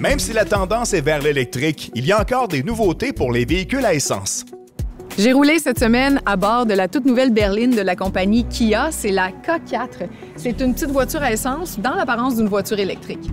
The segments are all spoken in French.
Même si la tendance est vers l'électrique, il y a encore des nouveautés pour les véhicules à essence. J'ai roulé cette semaine à bord de la toute nouvelle berline de la compagnie Kia. C'est la K4. C'est une petite voiture à essence dans l'apparence d'une voiture électrique.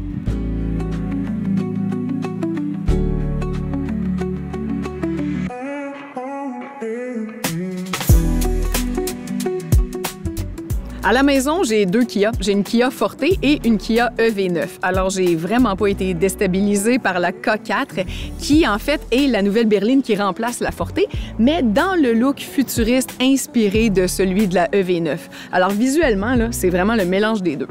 À la maison, j'ai deux Kia. J'ai une Kia Forte et une Kia EV9. Alors, j'ai vraiment pas été déstabilisée par la K4, qui, en fait, est la nouvelle berline qui remplace la Forte, mais dans le look futuriste inspiré de celui de la EV9. Alors, visuellement, là, c'est vraiment le mélange des deux.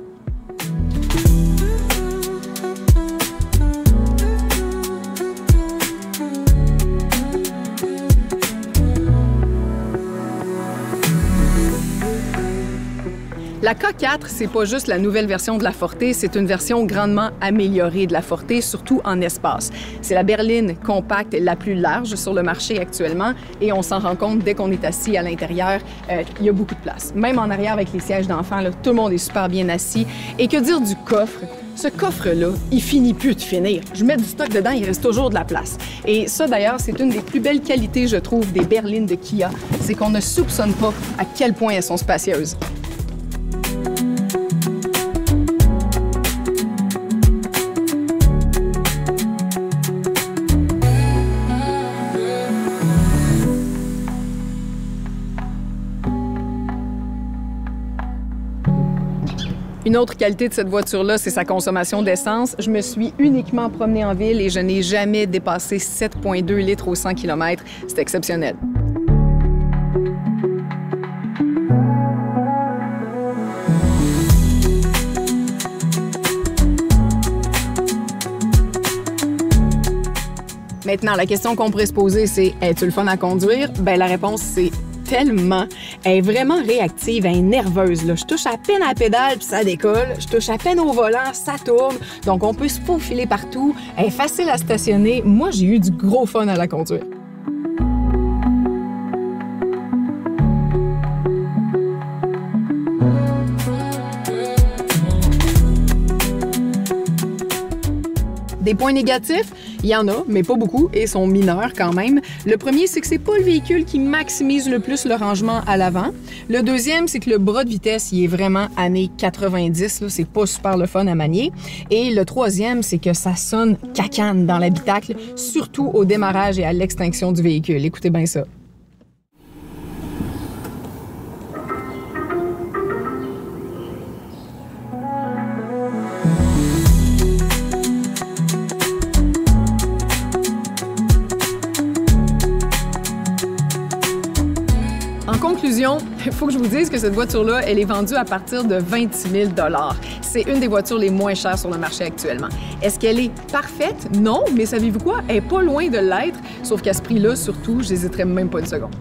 La K4, c'est pas juste la nouvelle version de la Forte, c'est une version grandement améliorée de la Forte, surtout en espace. C'est la berline compacte la plus large sur le marché actuellement et on s'en rend compte dès qu'on est assis à l'intérieur, il y a beaucoup de place. Même en arrière avec les sièges d'enfants, tout le monde est super bien assis. Et que dire du coffre? Ce coffre-là, il finit plus de finir. Je mets du stock dedans, il reste toujours de la place. Et ça, d'ailleurs, c'est une des plus belles qualités, je trouve, des berlines de Kia, c'est qu'on ne soupçonne pas à quel point elles sont spacieuses. Une autre qualité de cette voiture-là, c'est sa consommation d'essence. Je me suis uniquement promenée en ville et je n'ai jamais dépassé 7,2 litres au 100 km. C'est exceptionnel. Maintenant, la question qu'on pourrait se poser, c'est « Es-tu le fun à conduire? » Bien, la réponse, c'est tellement. Elle est vraiment réactive, elle est nerveuse. Là. Je touche à peine à la pédale, puis ça décolle. Je touche à peine au volant, ça tourne. Donc, on peut se faufiler partout. Elle est facile à stationner. Moi, j'ai eu du gros fun à la conduire. Des points négatifs, il y en a, mais pas beaucoup, et sont mineurs quand même. Le premier, c'est que c'est pas le véhicule qui maximise le plus le rangement à l'avant. Le deuxième, c'est que le bras de vitesse, il est vraiment années 90, là, c'est pas super le fun à manier. Et le troisième, c'est que ça sonne cacane dans l'habitacle, surtout au démarrage et à l'extinction du véhicule. Écoutez bien ça. En conclusion, il faut que je vous dise que cette voiture-là, elle est vendue à partir de 26 000 $. C'est une des voitures les moins chères sur le marché actuellement. Est-ce qu'elle est parfaite? Non, mais savez-vous quoi? Elle n'est pas loin de l'être, sauf qu'à ce prix-là, surtout, j'hésiterais même pas une seconde.